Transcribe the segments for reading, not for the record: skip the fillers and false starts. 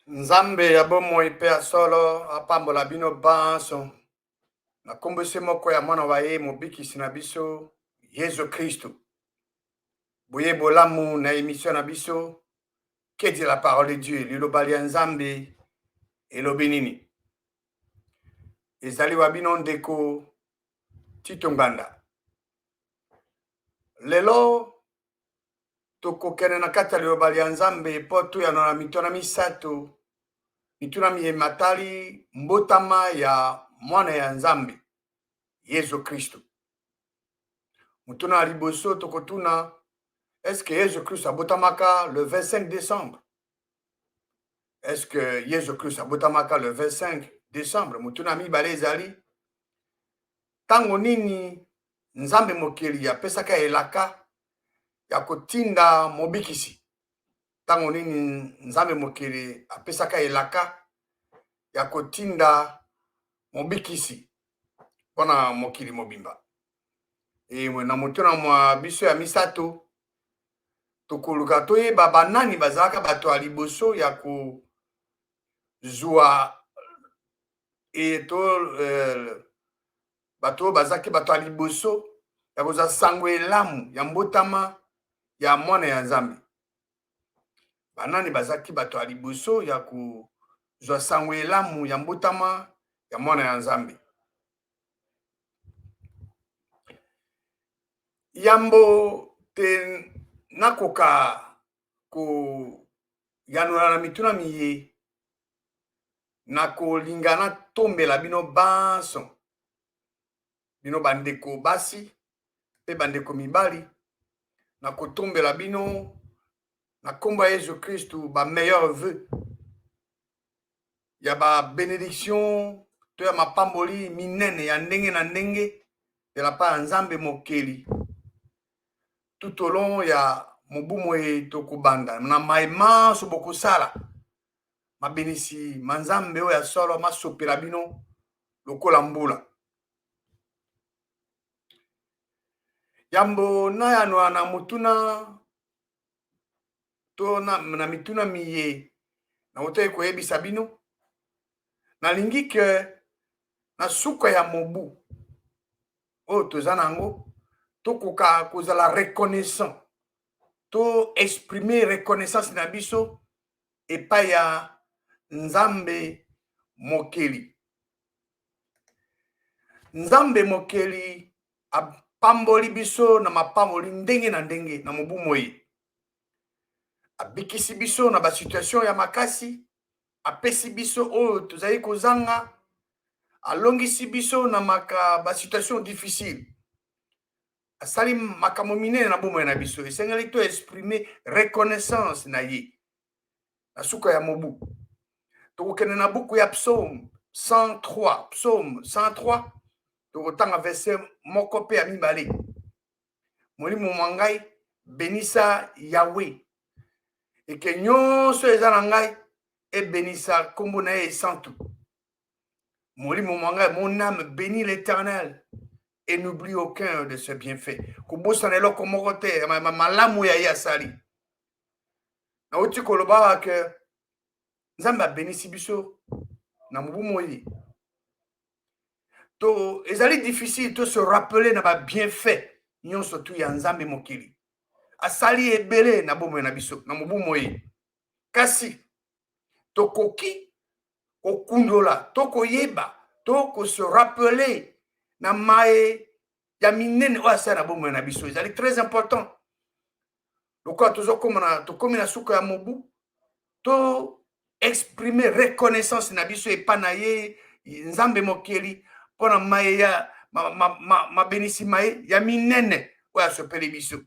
Nzambe ya bomoi mpe ya solo apambola bino banso na kombo moko ya mwana wa ye mobikisi na biso Yesu Kristo. Boye bolamu na émission na biso que dit la parole de Dieu liloba lya Nzambe elobi nini. Ezali wa bino ndeko Tito Nganda. Lelo tokokende na kati ya liloba lya Nzambe mpo tuyano na mituna misato mituna miyematali mbotama ya mwana ya Nzambe Yesu Kristo. Mutuna ya liboso tokotuna est-ce que Yesu Christ abotamaka le 25 décembre? Est-ce que Yesu Christ abotamaka le 25 décembre? Mutuna mibale ezali tango nini Nzambe mokeli apesaka elaka ya kotinda mobikisi. Tango nini Nzambe mokeli apesaka elaka ya kotinda mobikisi mpona mokili mobimba. Na mutuna mwa biso ya misato tokoluka toyeba banani bazalaka bato ya liboso ya kozwa bato bazalaki bato ya liboso ya kozwa sango elamu ya mbotama ya mwana ya Nzambe. Banani bazalaki bato ya liboso ya kozwa sango elamu ya mbotama ya mwana ya Nzambe. Yambo te nakoka koyanula na mituna miye na kolingana tombela bino banso, bino bandeko basi pe bandeko mibali, na kotombela bino na kombo ya Yesu Kristu ba meilleur vœu ya ba bénédiction to ya mapamboli minene ya ndenge na ndenge de la part ya Nzambe mokeli tout au long ya mobumo ye tokobanda na maema so bokosala mabenisi manzambe oyo ya solo masopela bino lokola mbula. Yambo nayanwa na mutuna to na mituna miye na otoyi koyebisa bino nalingi ke na suka ya mobu oyo toza nango tokoka kozala reconnaissant to exprimer reconnaissance na biso epai ya Nzambe mokeli. Nzambe mokeli apamboli biso na mapamboli ndenge na ndenge na mobu moi. Abikisi biso na basituation ya makasi, apesi biso oyo tozali kozanga, alongisi biso na basituation difficile. Asali makambo minene na bomoi na biso, esengeli to exprimer reconnaissance na ye na suka ya mobu. Tokokende na buku ya Psaume 103, Psaume 103, tokotanga verset moko pe ya mibale. Molimo mwa ngai benisa Yahweh, eke nyonso eza na ngai ebenisa kombo na ye esantu. Molimo mwa ngai, mon âme bénit l'Éternel et n'oublie aucun de ses bienfaits. Kobosana eloko moko te malamu ya ye asali. Nauti koloba ke Nzambe abenisi biso na mobu moi. To ezali difficile to se rappeler na ba bienfait nyonso tu ya Nzambe mokili. Asali ebele na bomoi na biso na mobu moi. Kasi tokoki okundola tokoyeba to se rappeler na mae ya minene oyo asali na bomoi na biso. Ezali très important. Lokola tokomi na suka ya mobu to exprimer reconnaissance na biso epai na ye Nzambe mokeli mpona mae ya mabenisi mae ya minene oyo asopeli biso.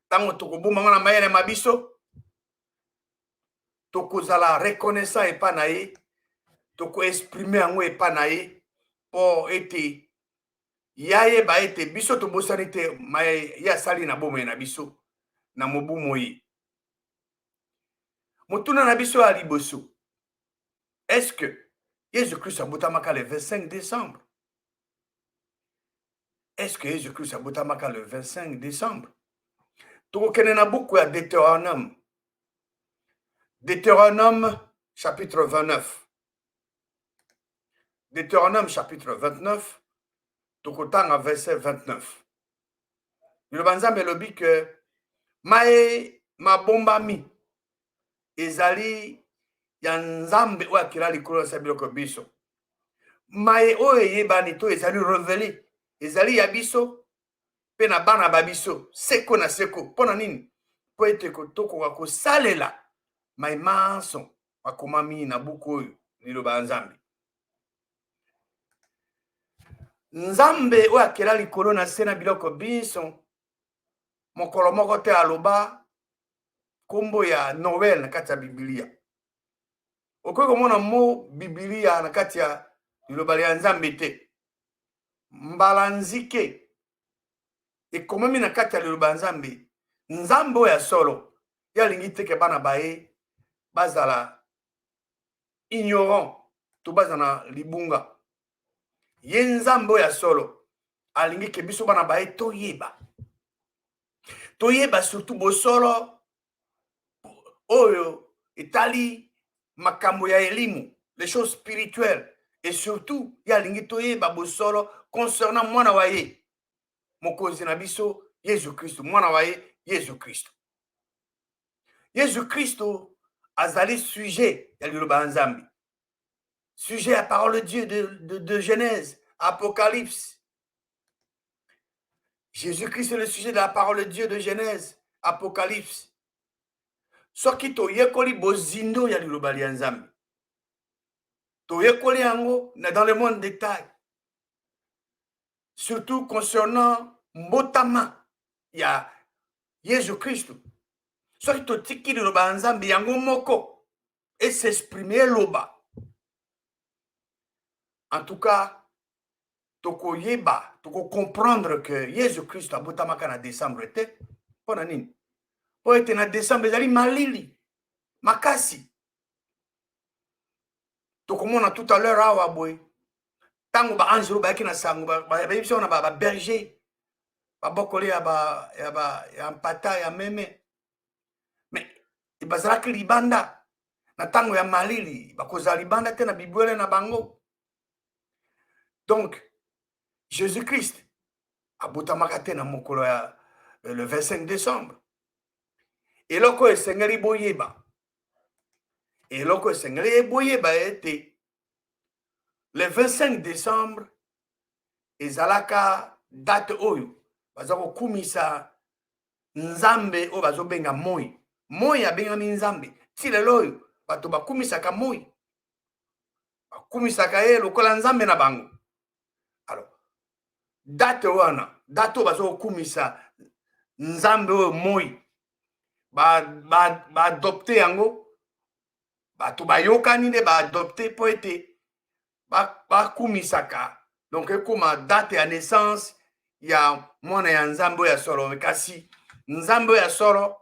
Tango tokobombango na mayele ma biso tokozala reconnaissant epai na ye, toko exprimer yango epai na ye mpo ete yayeba ete biso tobosani te mae ye asali na bomoi na biso na mobu moi. Mutuna na biso ya liboso, est-ce que Jésus-Christ abotamaka le 25 décembre? Est-ce que Jésus-Christ abotamaka le 25 décembre? Tokokende na buku ya Deutéronome Deutéronome chapitre 29. Deutéronome chapitre 29, tokotanga verset 29. Le banzambe lobi que mae mabombami ezali ya nzambe oyo akela likolo na biloko biso. Mae oyo eyebani to ezali revele ezali ya biso pe na bana babiso seko na seko. Mpona nini? Po ete tokoka kosalela mai manso makomami na buku oyo liloba nzambe. Nzambe oyo akela likolo na se na biloko biso mokolo moko te aloba kombo ya Noël na kati ya Biblia. Okoki komona mo Biblia na kati ya liloba ya nzambe te. Mbala nzike ekomami na kati ya liloba nzambe. Nzambe oyo ya solo yalingi teke bana baye bazala ignorant to bazana libunga. Ye nzambe oyo ya solo alingi ke biso bana baye toyeba. Toyeba surtout bosolo oyo etali makambo ya elimu, les choses spirituelles, et surtout yalingi toyeba bosolo concernant mwana wa ye mokonzi na biso Yesu Kristo, mwana wa ye Yesu Kristo. Yesu Kristo azali sujet ya liloba nzambe, sujet à parole de Dieu de Genèse, Apocalypse. Jésus-Christ est le sujet de la parole de Dieu de Genèse, Apocalypse. Soki toyekoli bozindo ya liloba ya nzambe, toyekoli yango dans le monde détail, surtout concernant mbotama ya Jésus-Christ. Soki totiki liloba nzambe yango moko et s'exprimer loba. En tout cas, tokoyeba, toko comprendre que Jésus-Christ a botamaka na décembre te. Pona nini? Po ete na décembre ezali malili, makasi. Tokomona tout à l'heure awa boy. Tango ba anjelo ba na sango ba biso na ba berger. Ba bokole ya mpata ya meme. Mais ibazalaki libanda na tango ya malili, bakoza libanda te na bibwele na bango. Donc Jésus-Christ a botamaka te na mokolo ya le 25 décembre. Et loko esengeli boyeba. Et loko esengeli boyeba ete le 25 décembre ezalaka date oyo bazako kumisa nzambe o bazobenga moi. Moi abengami nzambe. Ti lelo oyo bato bakumisaka moi. Bakumisaka ye lokola nzambe na bango. Alors date wana, date bazako kumisa nzambe oyo moi. Ba adopte yango. Bato bayokani nde ba adopte po ete ba kumisaka. Donc ekoma date ya naissance ya mwana ya nzambe ya solo. Kasi nzambe ya solo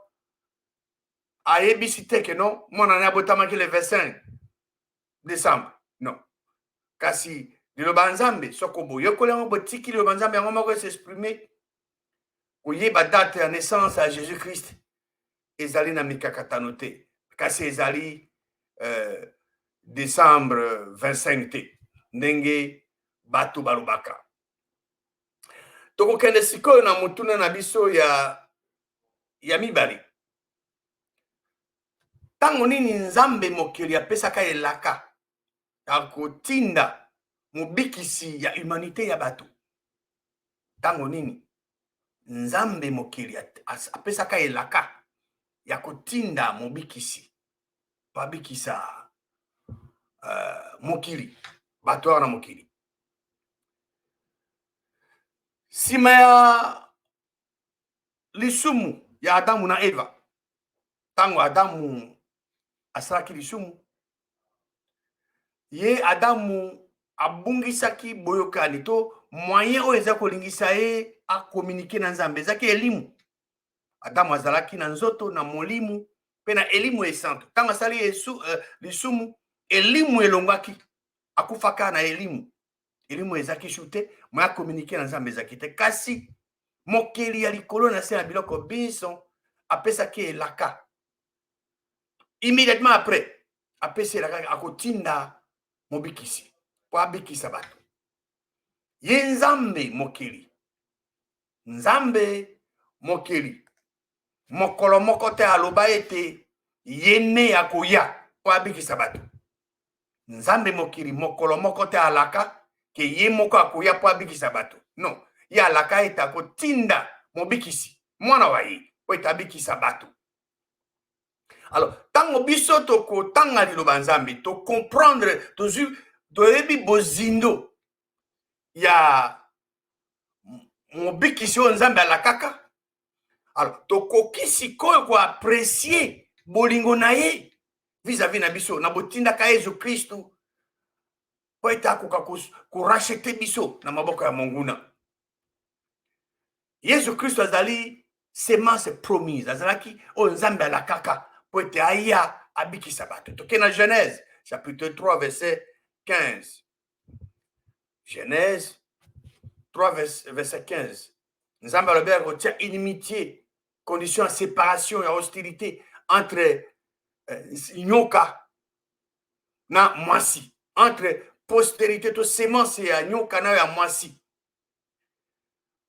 ayebisi te ke non mwana na botamaki le 25 décembre. Non. Kasi liloba nzambe soko boyekoli yango botiki liloba nzambe yango moko s'exprimer koyeba date ya naissance ya Jésus-Christ ezali na mikakatano te. Kasi ezali décembre 25 te. Ndenge bato balobaka. Tokokende sikoyo na mutuna na biso ya mibali. Tango nini nzambe mokili apesaka elaka ya kotinda mobikisi ya humanité ya bato. Tango nini nzambe mokili apesaka elaka ya kotinda mobikisi babikisa mokili bato wana mokili. Sima ya lisumu ya Adamu na Eva, tango Adamu asalaki lisumu, ye Adamu abungisaki boyokani to moyen oyo eza kolingisa ye akomunike na nzambe ezaki elimu. Adamu azalaki na nzoto na molimu pe na elimu esante. Tango asali lisumu, elimu elongwaki, akufaka na elimu. Elimu ezaki shute, moya komunike na nzambe ezaki te. Kasi mokeli ya likolo na se na biloko biso apesaki elaka Immédiatement après, apesi akotinda mobikisi po abikisa bato. Ye nzambe mokili. Nzambe mokili. Mokolo moko te aloba ete ye nde akoya po abikisa bato. Nzambe mokili mokolo moko te alaka ke ye moko akoya po abikisa bato. Non, ye alaka ete akotinda mobikisi mwana wa ye po ete abikisa bato. Alors, tango biso tokotanga liloba nzambe to comprendre toyebi bozindo ya mobikisi oyo nzambe alakaka. Alors, tokoki sikoyo ko apprécier bolingo na ye vis-à-vis na biso na botindaka Yesu Kristu po ete akoka korachete biso na maboko ya monguna. Yesu Kristu azali semence promise, azalaki oyo nzambe alakaka po ete aya abikisa bato. Toke na Genèse chapitre 3 verset 15. Genèse 3 verset 15. Nzambe alobi akotia inimitié, condition ya séparation ya hostilité entre nyoka na mwasi, entre postérité to semence ya nyoka na ya mwasi.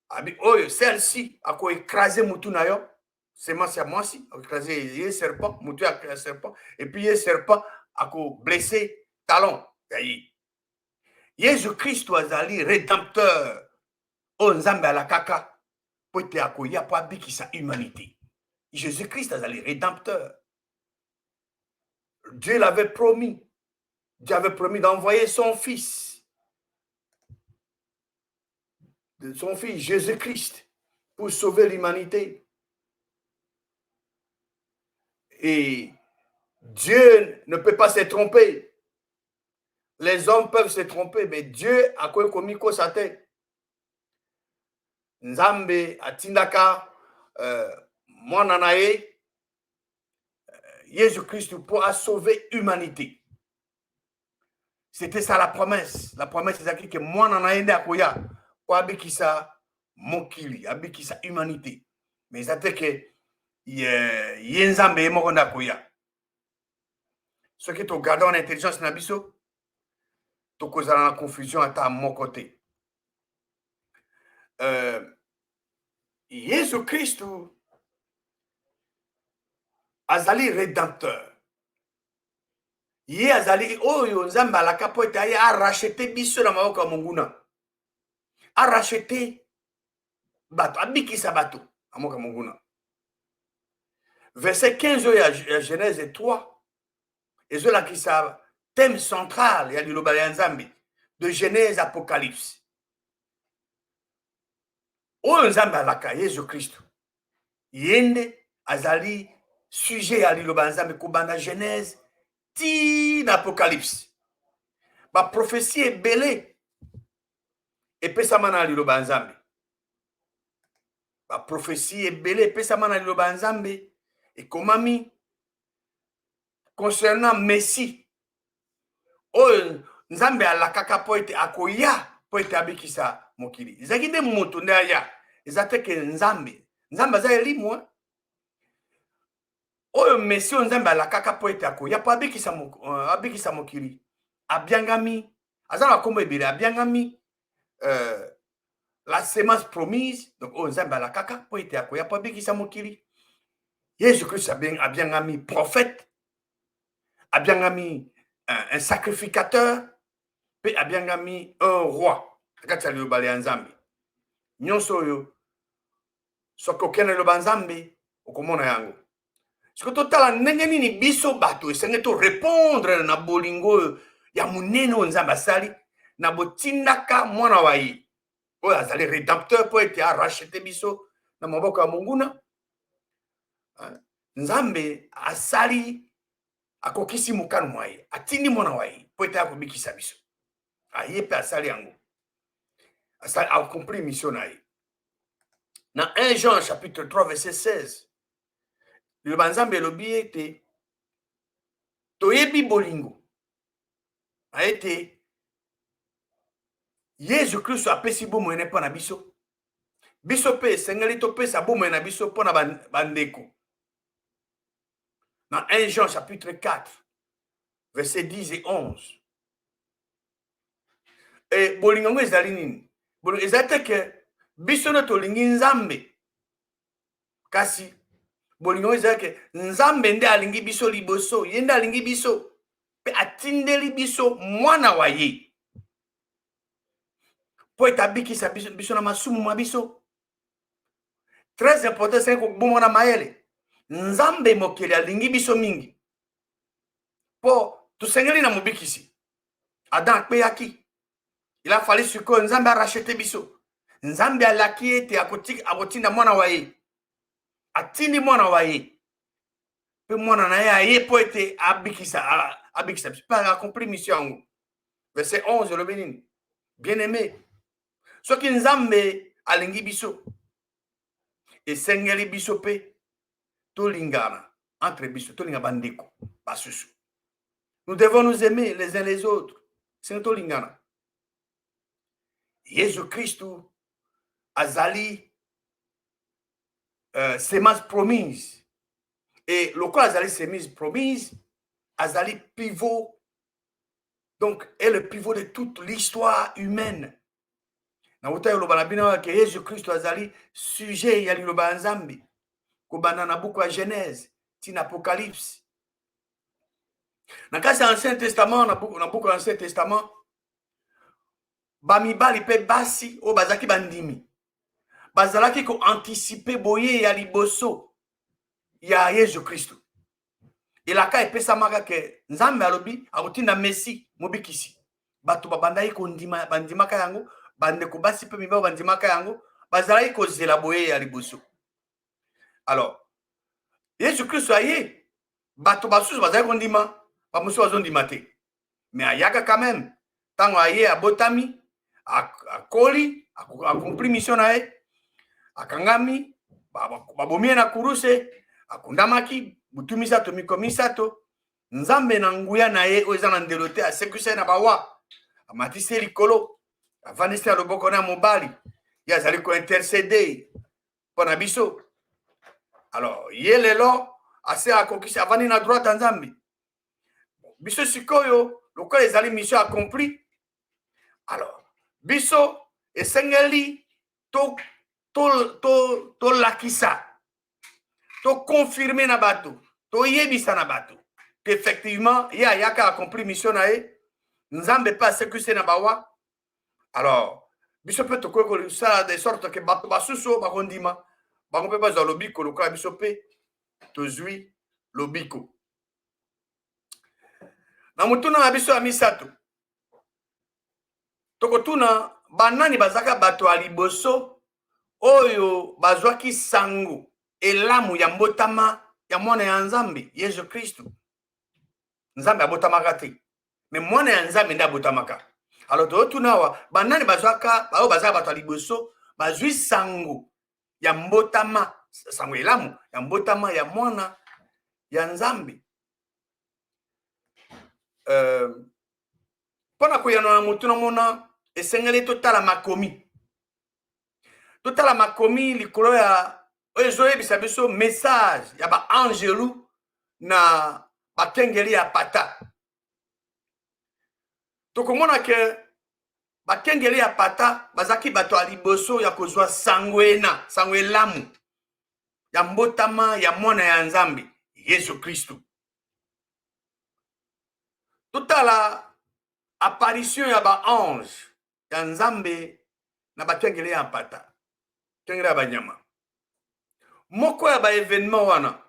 Abi oyo celle-ci ako écraser mutu na yo, semence ya mwasi ako écraser ye serpent, mutu ya serpent, et puis ye serpent ako blesser talon ya ye. Yesu Kristu azali rédempteur oyo nzambe alakaka po ete akoya po abikisa humanité. Jésus-Christ azali rédempteur. Dieu l'avait promis. Dieu avait promis d'envoyer son fils Jésus-Christ pour sauver l'humanité. Et Dieu ne peut pas se tromper. Les hommes peuvent se tromper, mais Dieu a commis quoi sa tête. Nzambe atindaka mwana na ye Jésus-Christ pour sauver l'humanité. C'était ça la promesse. La promesse c'est que mwana na ye nde akoya po abikisa mokili, abikisa humanité. Mais c'était que ye nzambe ye moko nde akoya. Ce qui to garde en intelligence na biso to kozala na confusion ata moko te. Yesu Kristu azali rédempteur. Ye azali oyo nzambe alaka po ete aye arachete biso na maboko ya monguna. Arachete bato, abikisa bato na maboko ya monguna. Verset 15 ya Genèse 3 ezolakisa thème central ya liloba ya nzambe de Genèse Apocalypse. Oyo nzambe alaka Yesu Kristu yende azali sujet ya liloba nzambe kobanda Genèse ti na Apocalypse. Ba prophétie ebele epesama na liloba nzambe. Ba prophétie ebele epesama na liloba nzambe ekomami concernant Messie. Oyo nzambe alakaka po ete akoya po ete abikisa mokili. Ezaki nde moto nde aya. Eza te ke nzambe aza elimu. Oyo Messie nzambe alakaka po ete akoya po abikisa mokili. Abiangami, aza na kombo ebele, abiangami la semence promise. Donc oyo nzambe alakaka po ete akoya po abikisa mokili. Yesu Christ abiangami prophète, abiangami un sacrificateur, pe abiangami un roi. Kati ya liloba ya nzambe. Nyonso oyo soki okende liloba nzambe okomona yango. Soki totala ndenge nini biso bato esenge to répondre na bolingo ya monene oyo nzambe asali na botindaka mwana wa ye oyo azali rédempteur po ete arachete biso na maboko ya monguna. Nzambe asali akokisi mokano mwa ye, atindi mwana wa ye po ete akobikisa biso. Aye mpe asali yango, asali accompli mission na ye. Na 1 Jean chapitre 3 verset 16 liloba nzambe elobi ete toyebi bolingo ete Yesu Kristo apesi bomoi ne mpo na biso. Biso mpe esengeli topesa bomoi na biso mpo na bandeko. Dans 1 Jean chapitre 4, versets 10 et 11. Et bolingo ezali nini? Bolingo ezali que biso no tolingi Nzambe. Kasi bolingo ezali que Nzambe nde alingi biso liboso, ye nde alingi biso pe atindeli biso mwana wa ye. Po etabikisa biso na masumu ma biso. Très important, c'est que bon na mayele. Nzambe mokeli alingi biso mingi. Po tusengeli na mobikisi. Adam akpeyaki. Il a fallu que Nzambe a racheté biso. Nzambe alaki ete akotinda mwana wa ye. Atindi mwana wa ye. Pe mwana na ye aye po ete abikisa biso. Pas accompli mission. Verset 11 le bénin. Bien-aimé. Soki Nzambe alingi biso. Esengeli biso pe tolingana entre biso tolinga bandeko basusu. Nous devons nous aimer les uns les autres. C'est tolingana. Jésus-Christ azali semence promise. Et le quoi azali semence promise, azali pivot. Donc, est le pivot de toute l'histoire humaine. Na uta yo lobalabina que Jésus-Christ azali sujet ya liloba Nzambe. Kobana na buku ya Genèse, tin Apocalypse. Na kasi Ancien Testament, na buku Ancien Testament, bamibali pe basi o bazaki bandimi. Bazalaki ko anticiper boye ya liboso ya Jésus-Christ. Elaka epesa maka ke Nzambe alobi akotinda Messi mobikisi. Bato babandai ko ndima bandimaka yango, bandeko basi pe mibao bandimaka yango, bazalaki ko zela boye ya liboso. Alors, Jésus-Christ aye, bato basusu bazalaki ko ndima, ba musu bazondima te. Mais ayaka quand même, tango aye abotami, akoli, accompli mission na ye, akangami, babomie na kuruse, akundamaki, butu misato, miko misato, Nzambe na nguya na ye, oza na ndelo te, asekuse na bawa, amatise likolo, avanisi ya loboko na mobali, ye azali ko intercéder, pona biso. Alors, ye lelo, ase akokisi, avani na droite Nzambe. Biso sikoyo, lokola ezali mission accompli. Alors, biso esengeli to lakisa, to confirmer na bato, to yebisa na bato. Effectivement, il y a accompli mission na ye, Nzambe pas sécurité na bawa. Alors, biso peut to ko ça de sorte que bato basuso bakondima, bakompe pas lobiko lokola biso pe to zui lobiko. Na mutuna na biso ya misato. Tokotuna banani bazaka bato aliboso oyo bazwaki sango elamu ya mbotama ya mwana ya Nzambe Yesu Kristo. Nzambe abotamaka te, mais mwana ya Nzambe nde abotamaka. Alors tokotuna wa banani bazwaka bao bazaka bato aliboso bazwi sango ya mbotama, sango elamu ya mbotama ya mwana ya Nzambe. Pona koyana na mutuna mona esengeli totala makomi. Totala makomi likolo ya ezoyebisa biso message ya ba angelu na bakengeli ya pata. Tokomona ke bakengeli ya pata bazaki bato aliboso ya kozwa sangwena, sangwelamu ya mbotama ya mwana ya Nzambe Yesu Kristo. Totala apparition ya ba ange ya Nzambe na bakengeli ya pata. Kengeli ya banyama. Moko ya ba événement wana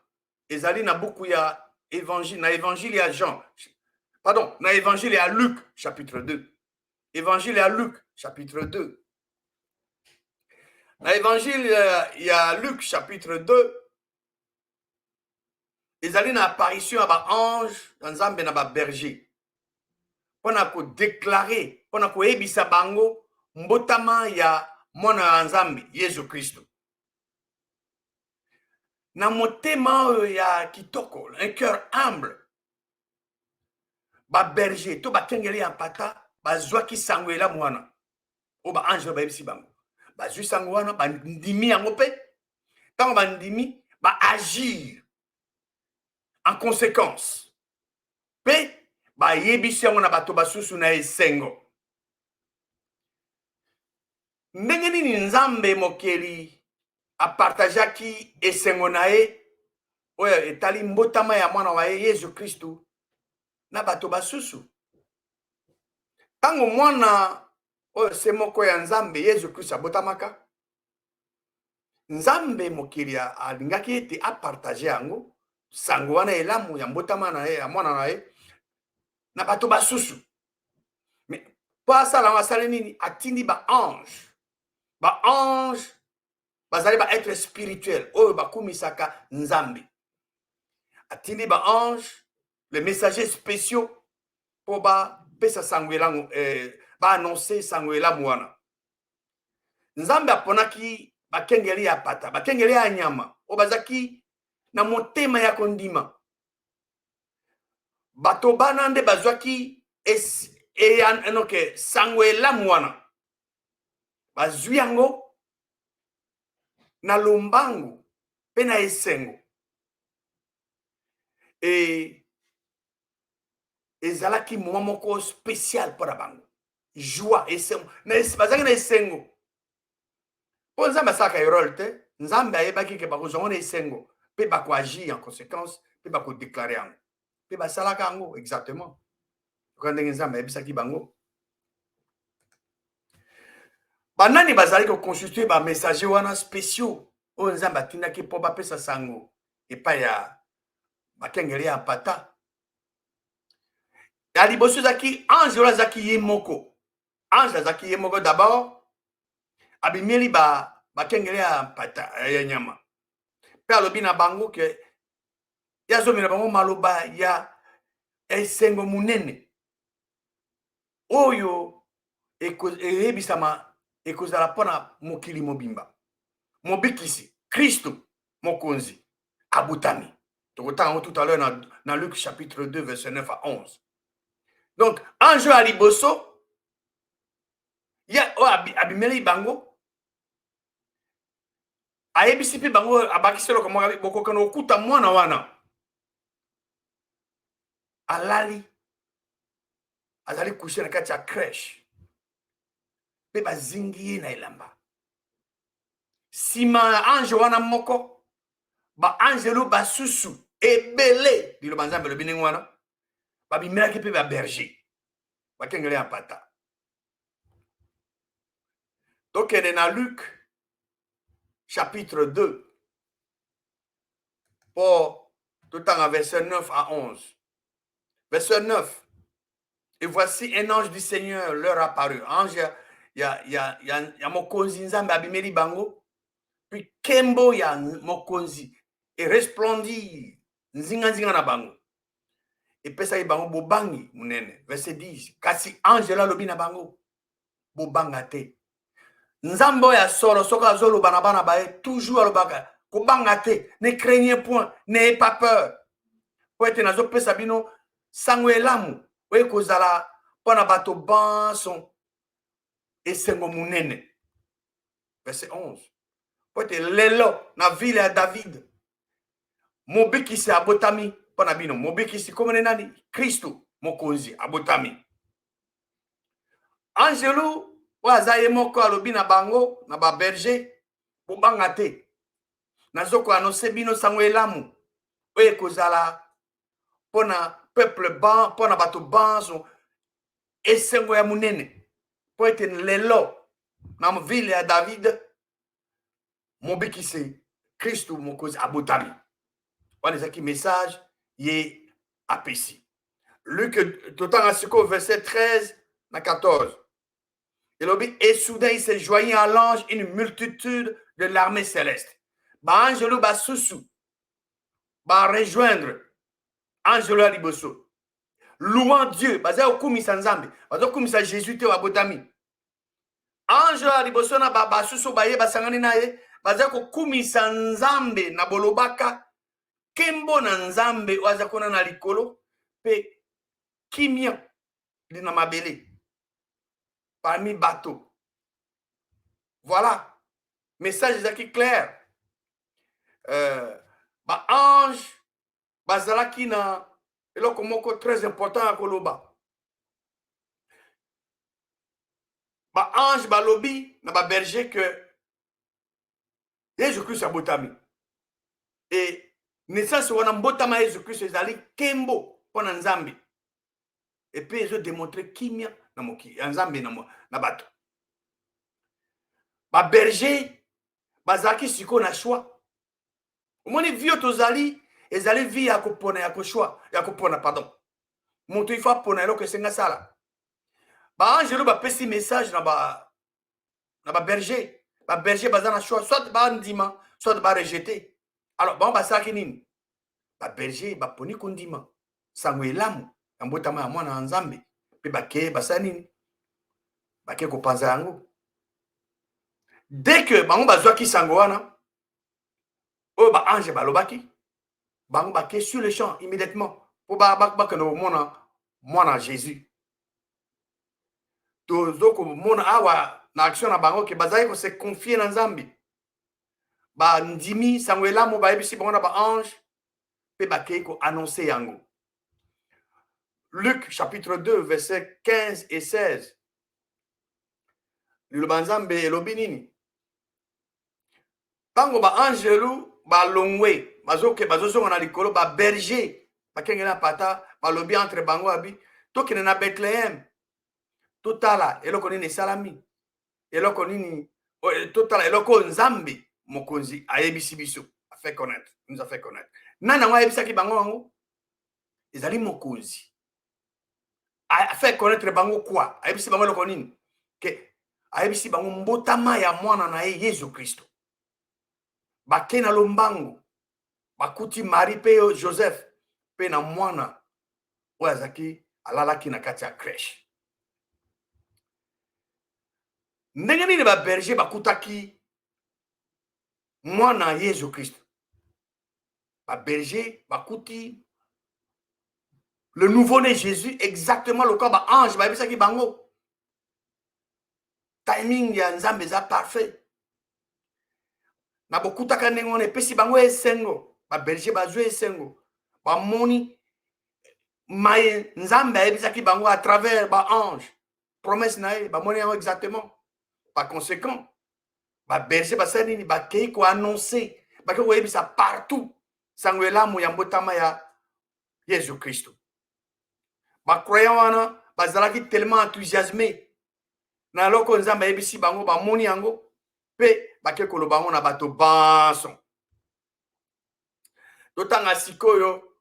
ezali na buku ya évangile, na évangile ya Jean. Pardon, na évangile ya Luc chapitre 2. Évangile ya Luc chapitre 2. Na évangile ya Luc chapitre 2 ezali na apparition ya ba ange ya Nzambe na ba berger. Pona ko déclarer, pona ko ebisa bango mbotama ya mwana ya Nzambe Yesu Kristo. Na motema ya kitoko, un cœur humble. Ba berger to bakengeli ya pata bazwaki sango ela mwana. O ba ange ba ebisi bango. Bazwi sango wana bandimi yango pe. Tango bandimi ba agir en conséquence. Pe ba yebisi yango na bato basusu na esengo. Ndenge nini Nzambe mokeli apartageaki esengo na ye oyo etali mbotama ya mwana wa ye Yesu Kristu na bato basusu. Tango mwana oyo se moko ya Nzambe Yesu Kristu abotamaka, Nzambe mokili alingaki ete apartage yango sango wana elamu ya mbotama na ye ya mwana na ye na bato basusu. Mais po asala ngo asali nini? Atindi ba-ange. Ba-ange bazali ba-être spirituel oyo bakumisaka Nzambe. Atindi ba-ange, les messagers spéciaux po bapesa sango elamu ba-annoncer sango elamu wana. Nzambe aponaki bakengeli ya pata, bakengeli ya nyama oyo bazaki na motema ya kondima. Bato bana nde bazwaki sango elamu wana bazwi yango na lombangu mpe na esengo. Ezalaki moment moko spécial pour bango. Joie, esengo. Bazaki na esengo. Po Nzambe asalaka erreur te, Nzambe ayebaki ke bakozongo na esengo mpe bakoagir en conséquence mpe bakodéclare yango. Mpe basalaka yango exactement. Oka ndenge Nzambe ayebisaki bango. Banani bazali koconstitue bamessager wana spéciaux oyo Nzambe atindaki mpo bapesa sango epai ya bakengeli ya pata. Ya liboso ezaki ange oyo azaki ye moko. Ange azaki ye moko d'abord abimeli bakengeli ya pata ya nyama. Mpe alobi na bango ke yazomela bango maloba ya esengo munene oyo eyebisama ekozala mpona mokili mobimba. Mobikisi Kristo mokonzi abutami. Tokotanga tout à l'heure dans Luc chapitre 2 verset 9 à 11. Donc ange à liboso ya abimeli bango ayebisi mpe bango abakisi eloko moko bokokana okuta mwana wana alali azali kushe na kati ya crèche mpe bazingi ye na elamba. Nsima ya ange wana moko baangelo basusu ebele liloba Nzambe elobi ndenge wana babimelaki mpe baberger bakengeli ya pata. Tokende na Luc chapitre 2 pour tout temps verset 9 à 11. Verset 9. Et voici un ange du Seigneur leur apparut. Ange ya mokonzi Nzambe abimeli bango. Puis kembo ya mokonzi et resplendit nzinga na bango. Et pesa bango bobangi munene. Verset 10. Kasi ange la lobi na bango bobanga te. Nzambe ya solo soka zolo bana bae toujours alobaka kobanga te, ne craignez point, n'ayez pas peur. Po ete nazo pesa bino sango elamu oye kozala pona bato banso esengo munene. Verset 11. Po ete lelo na ville ya David mobikisi abotami pona bino. Mobikisi komone nani? Kristo mokonzi abotami. Angelo oazaye moko alobi na bango na ba berger bobanga te. Nazoko annonce bino sango elamu oye kozala pona peuple ban pona bato banso esengo ya munene. Po ete lelo na ville ya David mobikisi Kristo mokonzi abotami. Wana ezaki message ye apesi. Luc totanga siko verset 13 na 14. Et soudain il s'est joint à l'ange une multitude de l'armée céleste. Ba angelo ba susu ba rejoindre angelo ya liboso. Louant Dieu, baza okumisa Nzambe, baza okumisa Jésus te abotami. Angelo ya liboso na ba susu ba ye basangani na ye, baza kokumisa Nzambe na bolobaka kembo na Nzambe oaza kona na likolo pe kimia lina mabele parmi bateaux. Voilà. Message est clair. Ba ange bazalaki na eloko moko très important ya koloba. Ba ange balobi na ba berger que Jésus-Christ abotami. Et naissance wana mbotama Jésus-Christ ezali kembo pona nzambe. Et puis ils ont démontré kimia na moki nzambe na bato. Ba berger bazaki siko na choix. Omoni vio tozali ezali vie ya kopona ya koshwa ya kopona pardon. Moto ifa pona eloko esenga sala. Ba ange lo ba pesi message na ba berger. Ba berger bazana choix soit ba ndima soit ba rejeter. Alors bon basaki nini? Ba berger ba poni kondima. Sango elamu mbotama ya mwana nzambe pe bake basani nini? Bake kopanza yango. Dès que bango bazwaki sango wana o ba ange balobaki bango bake sur le champ immédiatement pour ba no mwana Jésus. Tozoko mona awa na action na bango ke bazali ko se confier na nzambe. Ba ndimi sango elamu ba ebisi bango na ba ange pe bake ko annoncer yango. Luc chapitre 2 verset 15 et 16. Le banzambe elobi nini? Tango ba angelu ba longwe bazozonga na likolo ba berger bakengela pata balobi entre bango abi tokene na Bethlehem totala eloko nini salami eloko nini totala eloko nzambe mokonzi ayebisi biso nous a fait connaître nana ngo ayebisaki bango ngo ezali mokonzi a fait connaître bango quoi ayebisi bango eloko nini ke ayebisi bango mbotama ya mwana na ye Yesu Kristo. Bake na lombango bakuti Marie pe Joseph pe na mwana oyo azaki alalaki na kati ya crèche. Ndenge nini ba berger bakutaki mwana Yesu Kristo? Ba berger bakuti le nouveau-né Jésus exactement le cas ba ange ba ebisaki bango. Timing ya nzambe za parfait. Na bokutaka ndenge wana epesi bango esengo ba berger bazwe esengo bamoni maye nzambe ayebisaki bango à travers ba ange promesse na ye bamoni yango exactement. Par conséquent ba berger basali nini bakei ko annoncer bakei ko yebisa partout sango elamu ya mbotama ya Yesu Kristo. Ba croyant wana bazalaki tellement enthousiasmé na loko nzambe ayebisi bango bamoni yango pe bake koloba ngo na bato banso. Totanga sikoyo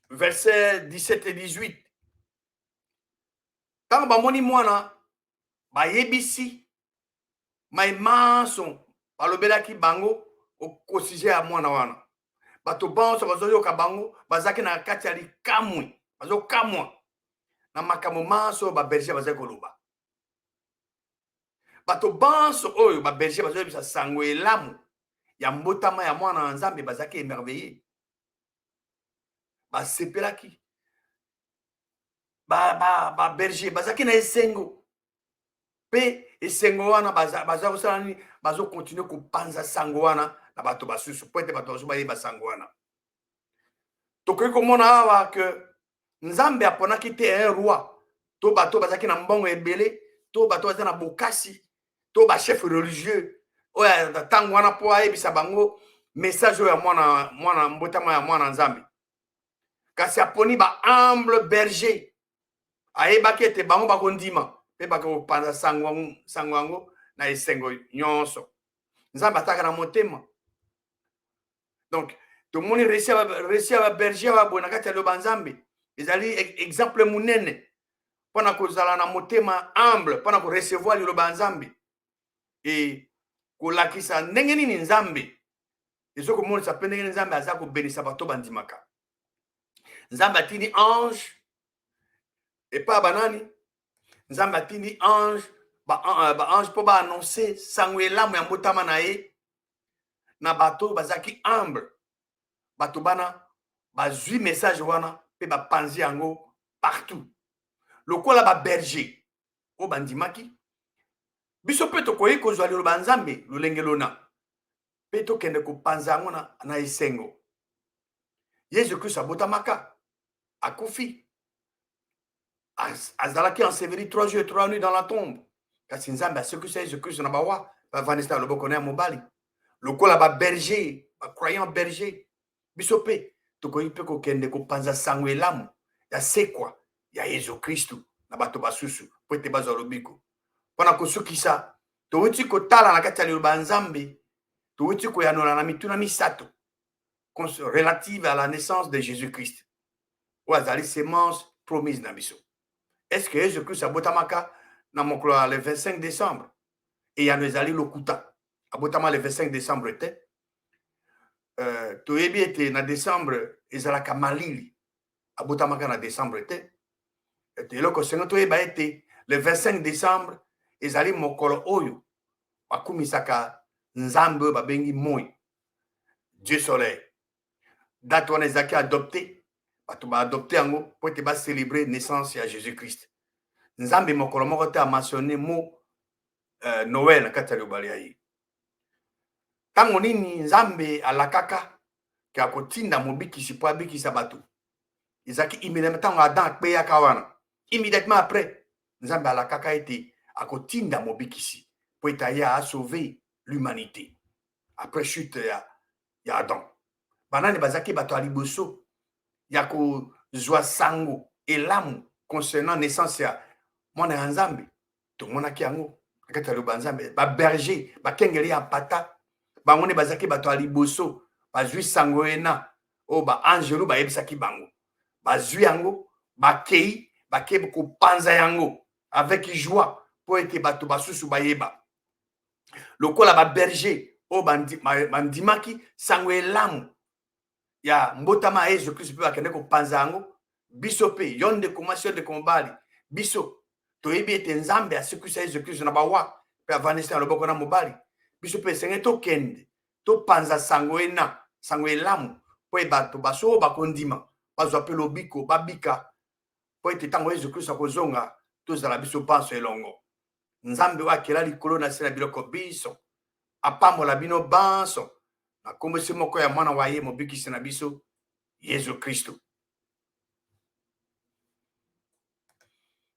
verset 17 et 18. Tango bamoni mwana bayebisi mai manso balobelaki bango au sujet ya mwana wana. Bato banso bazoyoka bango bazaki na kati ya likamwi bazokamwa na makambo manso ba berger bazaki koloba. Bato banso oyo ba berger bazoyebisa sango elamu ya mbotama ya mwana na nzambe bazaki émerveillé. Basepelaki ba berger bazaki na esengo pe esengo wana baza kosala nini bazo continuer kopanza sango wana na bato basusu po ete bato bazo bayeba sango wana. Tokoki komona awa ke nzambe aponaki te un roi to bato bazaki na mbongo ebele to bato baza na bokasi to ba chef religieux oyo ntango wana po ayebisa bango message oyo ya mwana mbotama ya mwana nzambe. Kasi aponi ba humble berger ayebaki ete bango bakondima pe bakopanza sango yango na esengo nyonso nzambe ataka na motema. Donc tomoni resi ya ba berger baboye na kati ya loba nzambe ezali exemple munene mpona kozala na motema humble mpona korecevoir liloba nzambe e kolakisa ndenge nini nzambe ezokomonisa mpe ndenge nini nzambe aza kobenisa bato bandimaka. Nzambe atindi ange epa banani nzambe atindi ange ba ange po ba annoncer sango elamu ya mbotama na ye na bato bazaki humble bato bana bazwi message wana pe bapanzi yango partout lokola ba berger o bandimaki biso pe tokoyi kozwa liloba nzambe lolenge lona pe tokende kopanza yango na esengo. Yesu Christ abotamaka akufi azalaki enseveli 3 jours et 3 nuits dans la tombe kasi nzambe asekwisa Yesu Christ na bawa bavandisa na loboko na ya mobali lokola baberger bacroyant berger biso mpe tokoki mpe kokende kopanza sango elamu ya sekwa ya Yesu Kristu na bato basusu po ete bazwa lobiko mpona kosukisa towuti kotala na kati ya liloba ya Nzambe towuti koyanola na mituna misato relative à la naissance de Jésus-Christ oyo azali semence promise na biso. Est-ce que Jésus-Christ abotamaka na mokolo le 25 décembre eyano ezali lokuta abotama le 25 décembre te toyebi ete na décembre ezalaka malili abotamaka na décembre te eloko sengo toyeba ete le 25 décembre ezali mokolo oyo bakumisaka nzambe oyo babengi moi Dieu soleil date wana ezalaki adopté bato baadopté yango po ete bacélébre naissance ya Jésus-Christ nzambe mokolo moko te amansionne mo Noël na kati ya liloba ya ye ntango nini nzambe alakaka ke akotinda mobikisi mpo abikisa bato ezalaki immédiatement ntango Adam akpeyaka wana immédiatement après nzambe alakaka ete akotinda mobikisi mpo ete aye asauve l'humanité après chute ya Adam banani bazalaki bato ya liboso ya kozwa sango elamu concernant naissance ya mwana ya nzambe tomonaki yango na kati ya liloba ya nzambe baberger bakengeli ya mpata bango nde bazalaki bato ya liboso bazwi sango ena oyo baangelo bayebisaki bango bazwi yango bakei bakei kopanza yango avec joie mpo ete bato basusu bayeba lokola baberger oyo bandimaki sango elamu ya mbotama ya Yesu Kristo mpe bakende kopanza yango biso mpe yo ndeko mwasi yo ndeko mobali biso toyebi ete nzambe asekwisa Yesu Kristo na bawa mpe avandisi na loboko na mobali biso mpe esenge tokende topanza sango ena sango elamu mpo bato baso oyo bakondima bazwa mpe lobiko babika mpo ete ntango Yesu Kristo akozonga tozala biso panso elongo nzambe oyo akela likolo na se na biloko biso apambola bino banso na kombo moko ya mwana wa ye mobikisi na biso Yesu Kristo